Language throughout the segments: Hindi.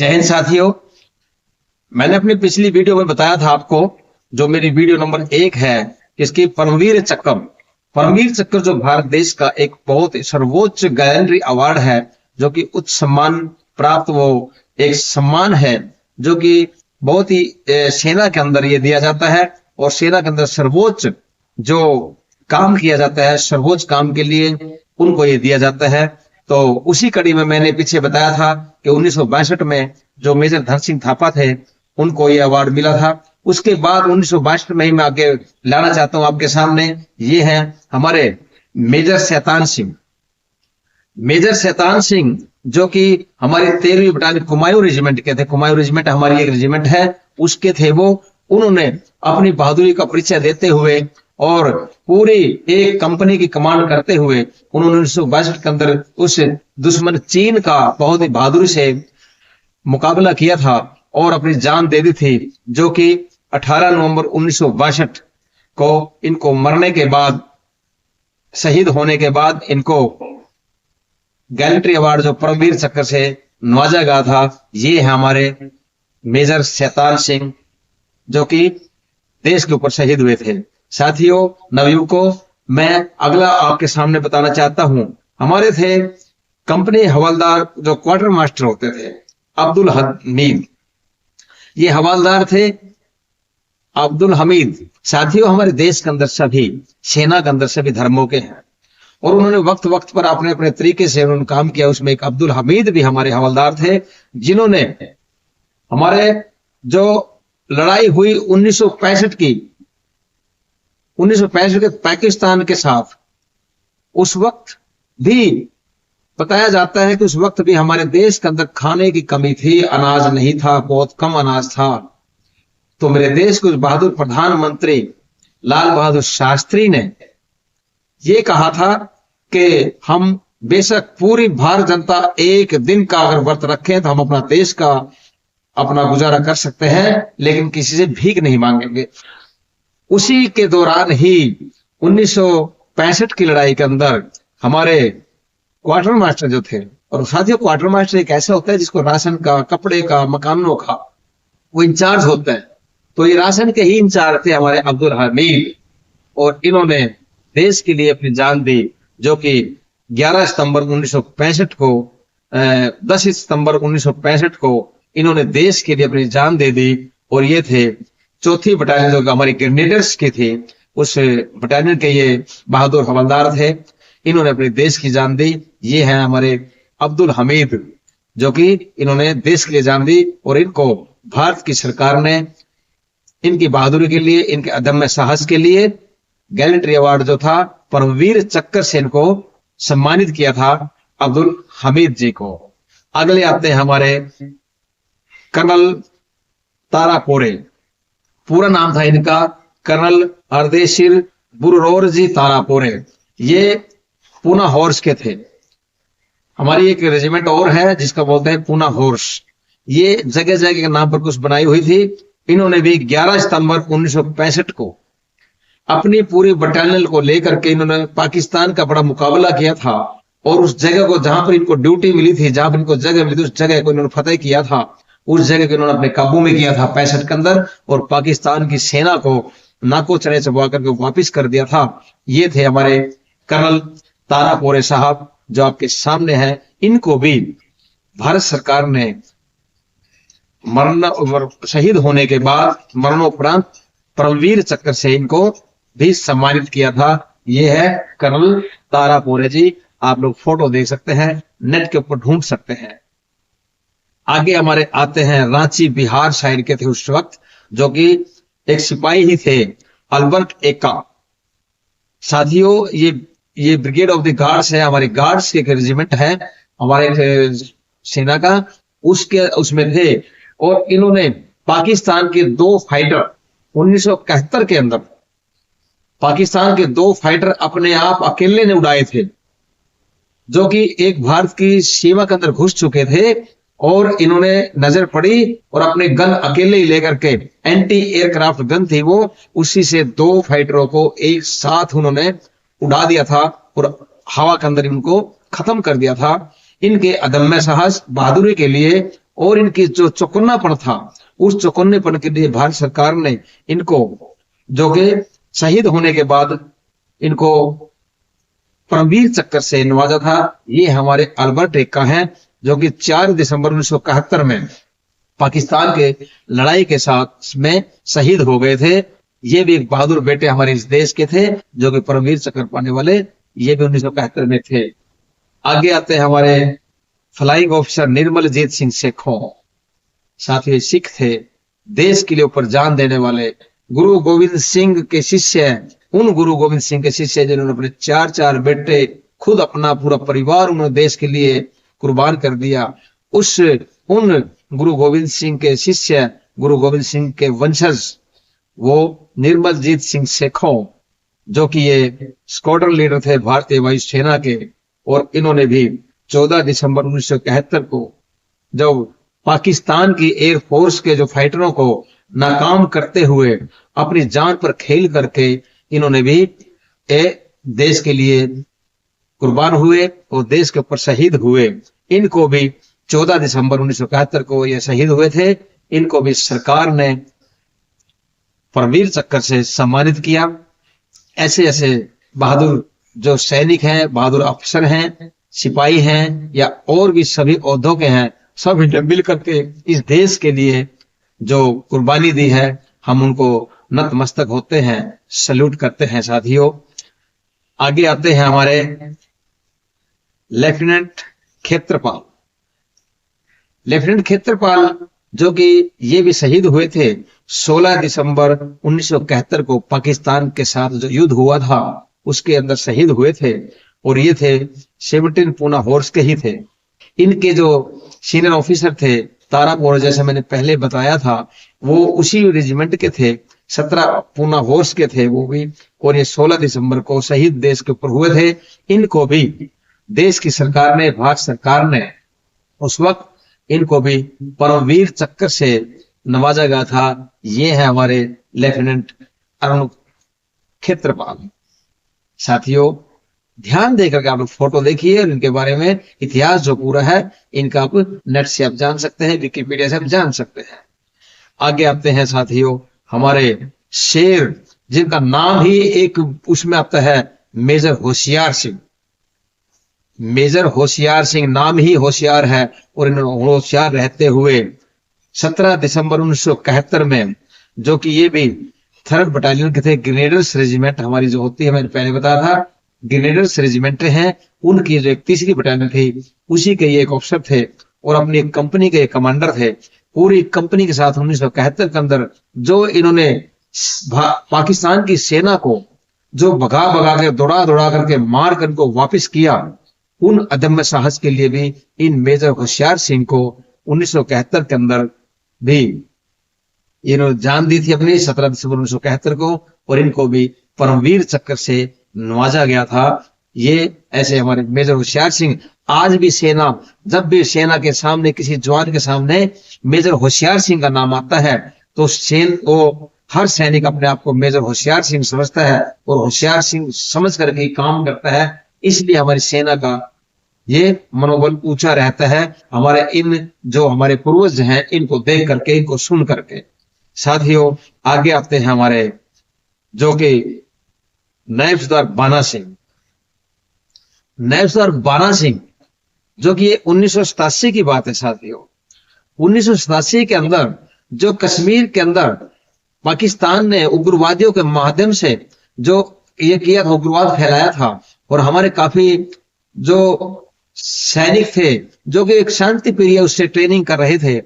जय हिंद साथियों। मैंने अपनी पिछली वीडियो में बताया था आपको, जो मेरी वीडियो नंबर 1 है, इसकी परमवीर चक्र। परमवीर चक्र जो भारत देश का एक बहुत सर्वोच्च गैलेंट्री अवार्ड है, जो कि उच्च सम्मान प्राप्त वो एक सम्मान है, जो कि बहुत ही सेना के अंदर ये दिया जाता है। और सेना के अंदर सर्वोच्च जो काम किया जाता है, सर्वोच्च काम के लिए उनको ये दिया जाता है। तो उसी कड़ी में मैंने पीछे बताया था कि 1962 में जो मेजर धन सिंह थापा थे, उनको ये अवार्ड मिला था। उसके बाद 1962 में ही मैं आगे लाना चाहता हूं आपके सामने, ये है हमारे मेजर शैतान सिंह। मेजर शैतान सिंह जो कि हमारी 13वीं बटालियन कुमायूं रेजिमेंट के थे। कुमायूं रेजिमेंट हमारी एक रेजिमेंट है, उसके थे वो। उन्होंने अपनी बहादुरी का परिचय देते हुए और पूरी एक कंपनी की कमांड करते हुए उन्होंने 1962 के अंदर उस दुश्मन चीन का बहुत ही बहादुरी से मुकाबला किया था और अपनी जान दे दी थी, जो कि 18 नवंबर 1962 को इनको मरने के बाद, शहीद होने के बाद, इनको गैलेंट्री अवार्ड जो परमवीर चक्र से नवाजा गया था, ये है हमारे मेजर शैतान सिंह, जो कि देश के ऊपर शहीद हुए थे। साथियों, नवयुवकों, मैं अगला आपके सामने बताना चाहता हूं। हमारे थे कंपनी हवलदार, जो क्वार्टर मास्टर होते थे, अब्दुल हमीद। ये हवलदार थे अब्दुल हमीद। साथियों, हमारे देश के अंदर सभी, सेना के अंदर सभी धर्मों के हैं और उन्होंने वक्त वक्त पर अपने अपने तरीके से उन्होंने काम किया। उसमें एक अब्दुल हमीद भी हमारे हवलदार थे, जिन्होंने हमारे जो लड़ाई हुई 1965 की, 1965 के पाकिस्तान के साथ, उस वक्त भी बताया जाता है कि उस वक्त भी हमारे देश के अंदर खाने की कमी थी, अनाज नहीं था, बहुत कम अनाज था। तो मेरे देश के बहादुर प्रधानमंत्री लाल बहादुर शास्त्री ने ये कहा था कि हम बेशक पूरी भारत जनता एक दिन का अगर व्रत रखें तो हम अपना देश का अपना गुजारा कर सकते हैं, लेकिन किसी से भीख नहीं मांगेंगे। उसी के दौरान ही 1965 की लड़ाई के अंदर हमारे क्वार्टर मास्टर जो थे, और साथियों क्वार्टर मास्टर एक ऐसा होता है जिसको राशन का, कपड़े का, मकानों का वो इंचार्ज होता है। तो ये राशन के ही इंचार्ज थे हमारे अब्दुल हमीद, और इन्होंने देश के लिए अपनी जान दी, जो कि 11 सितंबर 1965 को 10 सितंबर 1965 को इन्होंने देश के लिए अपनी जान दे दी। और ये थे 4थी बटालियन जो हमारी ग्रेनेडर्स की थी, उस बटालियन के ये बहादुर हवलदार थे। इन्होंने अपने देश की जान दी। ये है हमारे अब्दुल हमीद, जो कि इन्होंने देश के लिए जान दी और इनको भारत की सरकार ने इनकी बहादुरी के लिए, इनके अदम्य साहस के लिए गैलेंट्री अवार्ड जो था परमवीर चक्र से इनको सम्मानित किया था, अब्दुल हमीद जी को। अगले आते हैं हमारे कर्नल तारापोरे। पूरा नाम था इनका कर्नल अर्देशिर बुररोरजी तारापोरे। ये पूना हॉर्स के थे। हमारी एक रेजिमेंट और है जिसका बोलते हैं पूना हॉर्स। ये जगह जगह के नाम पर कुछ बनाई हुई थी। इन्होंने भी 11 सितंबर 1965 को अपनी पूरी बटालियन को लेकर के इन्होंने पाकिस्तान का बड़ा मुकाबला किया था, और उस जगह को जहां पर इनको ड्यूटी मिली थी, जहां पर इनको जगह मिली थी, उस जगह को इन्होंने फतेह किया था। उस जगह को इन्होंने अपने काबू में किया था 65 के अंदर, और पाकिस्तान की सेना को नाको चने चबा करके वापिस कर दिया था। ये थे हमारे कर्नल तारापोरे साहब, जो आपके सामने हैं। इनको भी भारत सरकार ने शहीद होने के बाद मरणोपरांत परमवीर चक्र से इनको भी सम्मानित किया था। ये है कर्नल तारापोरे जी। आप लोग फोटो देख सकते हैं, नेट के ऊपर ढूंढ सकते हैं। आगे हमारे आते हैं रांची बिहार साइड के थे उस वक्त, जो कि एक सिपाही ही थे, अल्बर्ट एक्का। साथियों, ये ब्रिगेड ऑफ द गार्ड्स है, हमारे गार्ड्स के रेजिमेंट है हमारे सेना का, उसमें थे। और इन्होंने पाकिस्तान के 2 फाइटर 1971 के अंदर, पाकिस्तान के 2 फाइटर अपने आप अकेले ने उड़ाए थे, जो कि एक भारत की सीमा के अंदर घुस चुके थे। और इन्होंने नजर पड़ी और अपने गन अकेले ही लेकर के, एंटी एयरक्राफ्ट गन थी वो, उसी से 2 फाइटरों को एक साथ उन्होंने उड़ा दिया था और हवा के अंदर इनको खत्म कर दिया था। इनके अदम्य साहस, बहादुरी के लिए और इनकी जो चौकन्नापन था, उस चौकन्नेपन के लिए भारत सरकार ने इनको, जो कि शहीद होने के बाद इनको परमवीर चक्र से नवाजा था। ये हमारे अल्बर्ट एक्का हैं, जो कि 4 दिसंबर 1971 में पाकिस्तान के लड़ाई के साथ में शहीद हो गए थे। ये भी एक बहादुर बेटे हमारे इस देश के थे, जो कि परमवीर चक्र पाने वाले ये भी 1971 में थे। आगे आते हैं हमारे फ्लाइंग ऑफिसर निर्मलजीत सिंह सेखों। साथ ही सिख थे, देश के लिए ऊपर जान देने वाले गुरु गोविंद सिंह के शिष्य हैं। उन गुरु गोविंद सिंह के शिष्य जिन्होंने अपने 4 बेटे, खुद अपना पूरा परिवार उन्होंने देश के लिए कुर्बान कर दिया। उन गुरु गोविंद सिंह के शिष्य, गुरु गोविंद सिंह के वंशज, वो निर्मलजीत सिंह सेखों, जो कि ये स्क्वाड्रन लीडर थे भारतीय वायुसेना के, और इन्होंने भी 14 दिसंबर 1971 को जब पाकिस्तान की एयरफोर्स के जो फाइटरों को नाकाम करते हुए अपनी जान पर खेल करके इन्होंने भी देश के लिए कुर्बान हुए और देश के ऊपर शहीद हुए। इनको भी 14 दिसंबर 1971 को ये शहीद हुए थे। इनको भी सरकार ने परमवीर चक्र से सम्मानित किया। ऐसे ऐसे बहादुर जो सैनिक हैं, बहादुर अफसर हैं, सिपाही हैं, या और भी सभी ओहदों के हैं, सब मिल करके इस देश के लिए जो कुर्बानी दी है, हम उनको नतमस्तक होते हैं, सल्यूट करते हैं। साथियों, आगे आते हैं हमारे लेफ्टिनेंट खेत्रपाल। लेफ्टिनेंट खेत्रपाल, जो कि ये भी शहीद हुए थे 16 दिसंबर 1971 को पाकिस्तान के साथ जो युद्ध हुआ था उसके अंदर शहीद हुए थे, और ये थे 17 पूना हॉर्स के ही थे। इनके जो सीनियर ऑफिसर थे तारापुर, जैसे मैंने पहले बताया था, वो उसी रेजिमेंट के थे, 17 पूना हॉर्स के थे वो भी, और ये 16 दिसंबर को शहीद देश के ऊपर हुए थे। इनको भी देश की सरकार ने, भारत सरकार ने उस वक्त इनको भी परमवीर चक्र से नवाजा गया था। ये है हमारे लेफ्टिनेंट अरुण खेत्रपाल। साथियों, ध्यान देकर के आप लोग फोटो देखिए और इनके बारे में इतिहास जो पूरा है इनका आप नेट से आप जान सकते हैं, विकिपीडिया से आप जान सकते हैं। आगे आते हैं साथियों हमारे शेर, जिनका नाम ही एक उसमें आता है, मेजर होशियार सिंह। मेजर होशियार सिंह नाम ही होशियार है, और इन्होंने होशियार रहते हुए 17 दिसंबर 1971 में, जो कि ये भी 3rd बटालियन के थे, ग्रेनेडर्स रेजिमेंट हमारी जो होती है, मैंने पहले बताया था ग्रेनेडर्स रेजिमेंट हैं, उनकी जो एक 3री बटालियन थी उसी के ये एक ऑफिसर थे और अपनी एक कंपनी के कमांडर थे। पूरी कंपनी के साथ 1971 के अंदर जो इन्होंने पाकिस्तान की सेना को जो भगा भगा के दौड़ा दौड़ा करके मार कर इनको वापस किया, उन अदम्य साहस के लिए भी इन मेजर होशियार सिंह को 1971 के अंदर भी इन्होंने जान दी थी अपनी 17 दिसंबर 1971 को, और इनको भी परमवीर चक्र से नवाजा गया था। ये ऐसे हमारे मेजर होशियार सिंह, आज भी सेना, जब भी सेना के सामने किसी जवान के सामने मेजर होशियार सिंह का नाम आता है तो हर सैनिक अपने आप को मेजर होशियार सिंह समझता है और होशियार सिंह समझ करके काम करता है। इसलिए हमारी सेना का ये मनोबल ऊंचा रहता है, हमारे इन जो हमारे पूर्वज हैं इनको देख करके, इनको सुन करके। साथियों, आगे आते हैं हमारे जो कि नायब सरदार बाना सिंह। नायब सरदार बाना सिंह, जो कि ये 1987 की बात है साथियों। 1987 के अंदर जो कश्मीर के अंदर पाकिस्तान ने उग्रवादियों के माध्यम से जो ये किया था, उग्रवाद फैलाया था, और हमारे काफी जो सैनिक थे जो कि एक शांति प्रिय उससे ट्रेनिंग कर रहे थे,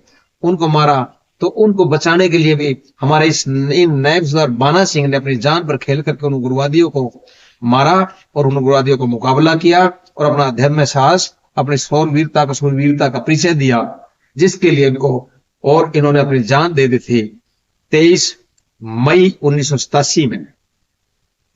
उनको मारा। तो उनको बचाने के लिए भी हमारे इन नायब सरदार बाना सिंह ने अपनी जान पर खेल करके उन उग्रवादियों को मारा और उन उग्रवादियों को मुकाबला किया और अपना अदम्य साहस, अपनी शूरवीरता का परिचय दिया, जिसके लिए इनको और इन्होंने अपनी जान दे दी थी 23 मई 1987 में।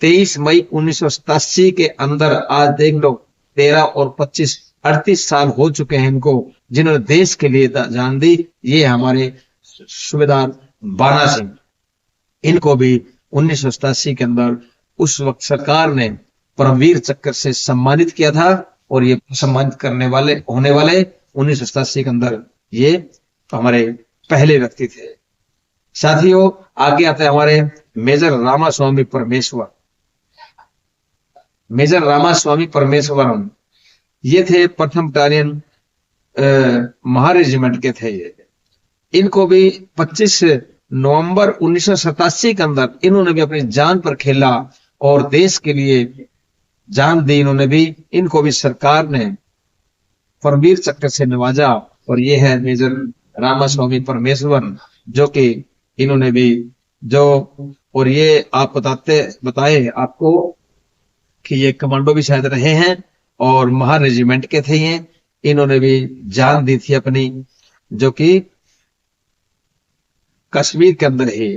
23 मई 1987 के अंदर आज देख लो 13 और 25 38 साल हो चुके हैं इनको, जिन्होंने देश के लिए जान दी। ये हमारे सूबेदार बाना सिंह, इनको भी 1987 के अंदर उस वक्त सरकार ने परमवीर चक्र से सम्मानित किया था, और ये सम्मानित होने वाले 1987 के अंदर ये हमारे पहले व्यक्ति थे। साथियों, आगे आते हैं हमारे मेजर रामास्वामी परमेश्वर। मेजर रामास्वामी परमेश्वरम, ये थे प्रथम बटालियन महा रेजिमेंट के थे। ये इनको भी 25 नवंबर 1987 के अंदर इन्होंने भी अपनी जान पर खेला और देश के लिए जान दी इन्होंने भी। इनको भी सरकार ने परमवीर चक्र से नवाजा और ये है मेजर रामास्वामी परमेश्वर, जो कि इन्होंने भी जो, और ये आप बताए आपको कि ये कमांडो भी शायद रहे हैं और महा रेजिमेंट के थे ये। इन्होंने भी जान दी थी अपनी, जो कि कश्मीर के अंदर ही।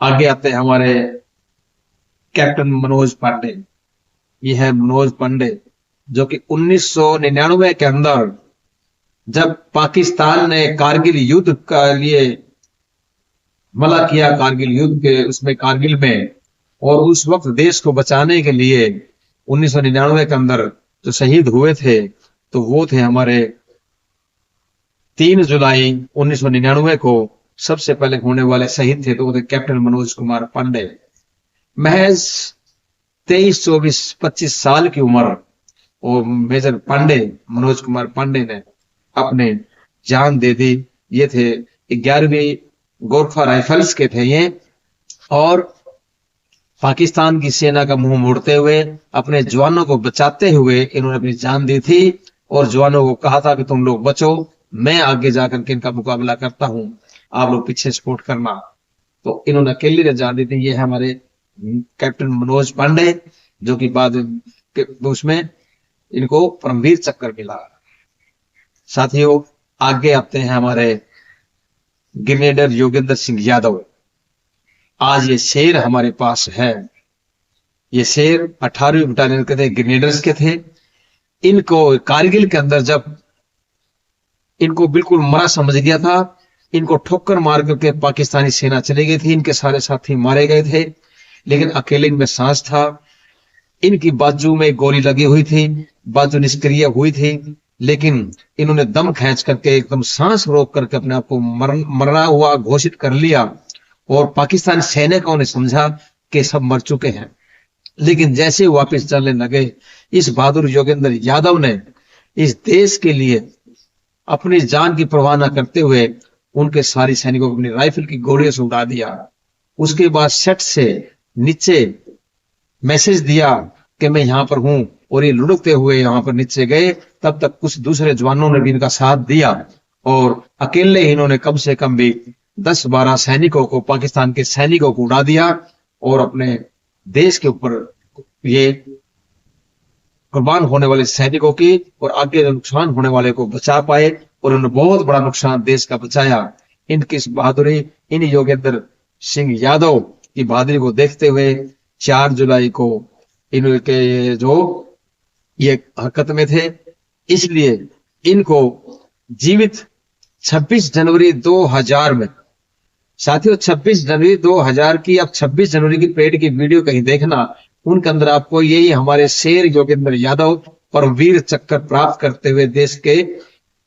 आगे आते हैं हमारे कैप्टन मनोज पांडे। ये है मनोज पांडे, जो कि 1999 के अंदर जब पाकिस्तान ने कारगिल युद्ध के लिए हमला किया, कारगिल युद्ध के उसमें कारगिल में, और उस वक्त देश को बचाने के लिए 1999 के अंदर जो शहीद हुए थे, तो वो थे हमारे 3 जुलाई 1999 को सबसे पहले होने वाले शहीद थे, तो वो थे कैप्टन मनोज कुमार पांडे। महज 23, 24, 25 साल की उम्र और मेजर पांडे, मनोज कुमार पांडे ने अपने जान दे दी। ये थे 11वीं गोरखा राइफल्स के थे ये, और पाकिस्तान की सेना का मुंह मोड़ते हुए अपने जवानों को बचाते हुए इन्होंने अपनी जान दी थी और जवानों को कहा था कि तुम लोग बचो, मैं आगे जाकर के इनका मुकाबला करता हूं, आप लोग पीछे सपोर्ट करना। तो इन्होंने अकेले जान दी थी। ये है हमारे कैप्टन मनोज पांडे, जो कि बाद उसमें इनको परमवीर चक्र मिला। साथियों, आगे आते हैं हमारे ग्रेनेडर योगेंद्र सिंह यादव। आज ये शेर हमारे पास है। ये शेर 18वीं बटालियन के थे, ग्रेनेडर्स के थे। इनको कारगिल के अंदर जब इनको बिल्कुल मरा समझ गया था, इनको ठोकर मार करके पाकिस्तानी सेना चली गई थी, इनके सारे साथी मारे गए थे, लेकिन अकेले इनमें सांस था। इनकी बाजू में गोली लगी हुई थी, बाजू निष्क्रिय हुई थी, लेकिन इन्होंने दम खींच करके एकदम सांस रोक करके अपने आप को मरना हुआ घोषित कर लिया, और पाकिस्तानी सैनिकों ने समझा कि सब मर चुके हैं। लेकिन जैसे वापस चलने लगे, इस बहादुर योगेंद्र यादव ने इस देश के लिए अपनी जान की परवाह न करते हुए उनके सारी सैनिकों को अपनी राइफल की गोलियों से उड़ा दिया। उसके बाद सेट से नीचे मैसेज दिया कि मैं यहां पर हूं, और ये लुढ़कते हुए यहां पर नीचे गए। तब तक कुछ दूसरे जवानों ने भी इनका साथ दिया, और अकेले ही इन्होंने कम से कम भी 10-12 सैनिकों को, पाकिस्तान के सैनिकों को उड़ा दिया, और अपने देश के ऊपर ये कुर्बान होने वाले सैनिकों की और आगे नुकसान होने वाले को बचा पाए, और उन्होंने बहुत बड़ा नुकसान देश का बचाया। इनकी इस बहादुरी, इन योगेंद्र सिंह यादव की बहादुरी को देखते हुए 4 जुलाई को इनके जो ये हरकत में थे, इसलिए इनको जीवित 26 जनवरी 2000 में, साथियों 26 जनवरी 2000 की, अब 26 जनवरी की परेड की वीडियो कहीं देखना, उनके अंदर आपको यही हमारे शेर योगेंद्र यादव परमवीर चक्र प्राप्त करते हुए देश के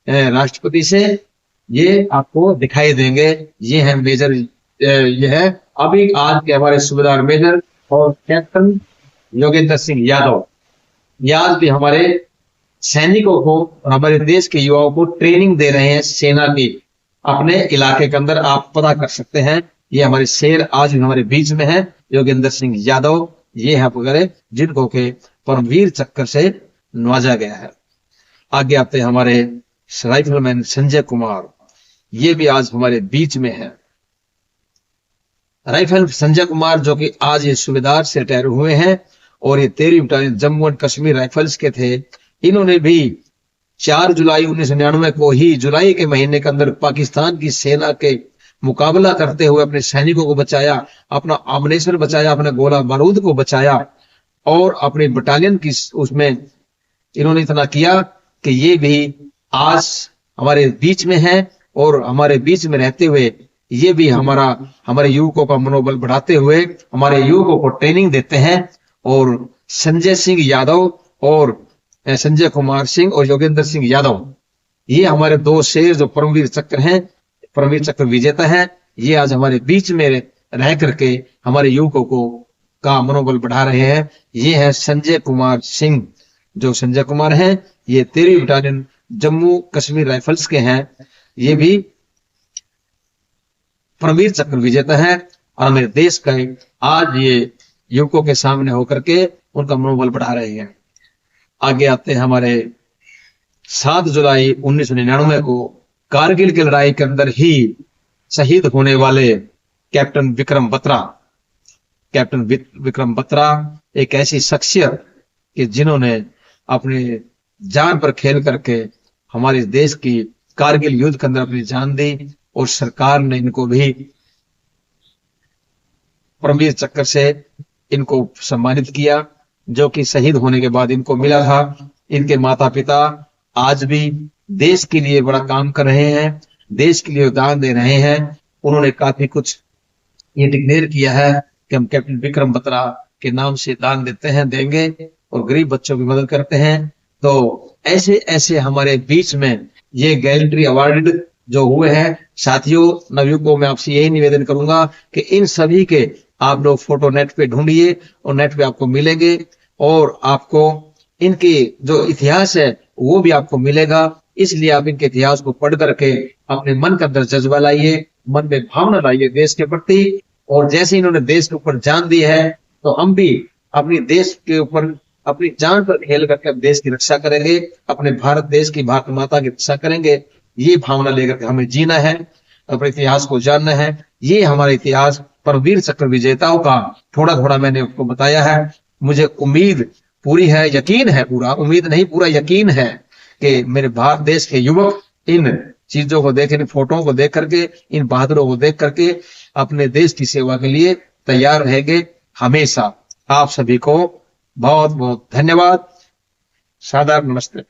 राष्ट्रपति से ये आपको दिखाई देंगे। ये है मेजर, ये है अभी आज के हमारे सूबेदार मेजर और कैप्टन योगेंद्र सिंह यादव। ये आज भी हमारे सैनिकों को और हमारे देश के युवाओं को ट्रेनिंग दे रहे हैं सेना की, अपने इलाके के अंदर। आप पता कर सकते हैं, ये हमारे शेर आज भी हमारे बीच में है, योगेंद्र सिंह यादव। ये है वगैरह जिनको के परमवीर चक्र से नवाजा गया है। आगे आते हैं हमारे राइफलमैन संजय कुमार, ये भी आज हमारे बीच में है। राइफल संजय कुमार, जो कि आज ये सूबेदार से रिटायर हुए हैं, और ये 13वीं battalion Jammu and Kashmir rifles के थे। इन्होंने भी 4 जुलाई 1999 को ही, जुलाई के महीने के अंदर पाकिस्तान की सेना के मुकाबला करते हुए अपने सैनिकों को बचाया, अपना आमनेशन बचाया, अपने गोला बारूद को बचाया, और अपनी बटालियन की उसमें इन्होंने इतना किया कि ये भी आज हमारे बीच में है, और हमारे बीच में रहते हुए ये भी हमारे युवकों का मनोबल बढ़ाते हुए हमारे युवकों को ट्रेनिंग देते हैं। और संजय सिंह यादव और संजय कुमार सिंह और योगेंद्र सिंह यादव, ये हमारे दो शेर जो परमवीर चक्र हैं, परमवीर चक्र विजेता हैं, ये आज हमारे बीच में रह करके हमारे युवकों को का मनोबल बढ़ा रहे हैं। ये है संजय कुमार सिंह। जो संजय कुमार हैं, ये 13वीं बटालियन जम्मू कश्मीर राइफल्स के हैं। ये भी परमवीर चक्र विजेता है और हमारे देश का आज ये युवकों के सामने होकर के उनका मनोबल बढ़ा रहे हैं। आगे आते हैं हमारे 7 जुलाई 1999 को कारगिल की लड़ाई के अंदर ही शहीद होने वाले कैप्टन विक्रम बत्रा। कैप्टन विक्रम बत्रा एक ऐसी शख्सियत कि जिन्होंने अपने जान पर खेल करके हमारे देश की कारगिल युद्ध के अंदर अपनी जान दी और सरकार ने इनको भी परमवीर चक्र से इनको सम्मानित किया, जो कि शहीद होने के बाद इनको मिला था। इनके माता पिता आज भी देश के लिए बड़ा काम कर रहे हैं, देश के लिए योगदान दे रहे हैं। उन्होंने काफी कुछ ये डिक्लेयर किया है कि हम कैप्टन विक्रम बत्रा के नाम से दान देंगे और गरीब बच्चों की मदद करते हैं। तो ऐसे ऐसे हमारे बीच में ये गैलेंट्री अवार्ड जो हुए हैं, साथियों नवयुवकों मैं आपसे यही निवेदन करूंगा कि इन सभी के आप लोग फोटो नेट पे ढूंढिए और नेट पे आपको मिलेंगे और आपको इनके जो इतिहास है वो भी आपको मिलेगा। इसलिए आप इनके इतिहास को पढ़ करके अपने मन के अंदर जज्बा लाइए, मन में भावना लाइए देश के प्रति। और जैसे इन्होंने देश के ऊपर जान दी है तो हम भी अपनी देश के ऊपर अपनी जान पर खेल करके देश की रक्षा करेंगे, अपने भारत देश की भारत माता की रक्षा करेंगे। ये भावना लेकर के हमें जीना है, अपने इतिहास को जानना है। ये हमारा इतिहास परमवीर चक्र विजेताओं का थोड़ा थोड़ा मैंने आपको बताया है। मुझे उम्मीद पूरी है, यकीन है, पूरा उम्मीद नहीं पूरा यकीन है कि मेरे भारत देश के युवक इन चीजों को देख, इन फोटोओं को देख करके, इन बहादुरों को देख करके अपने देश की सेवा के लिए तैयार रहेंगे हमेशा। आप सभी को बहुत बहुत धन्यवाद। सादर नमस्ते।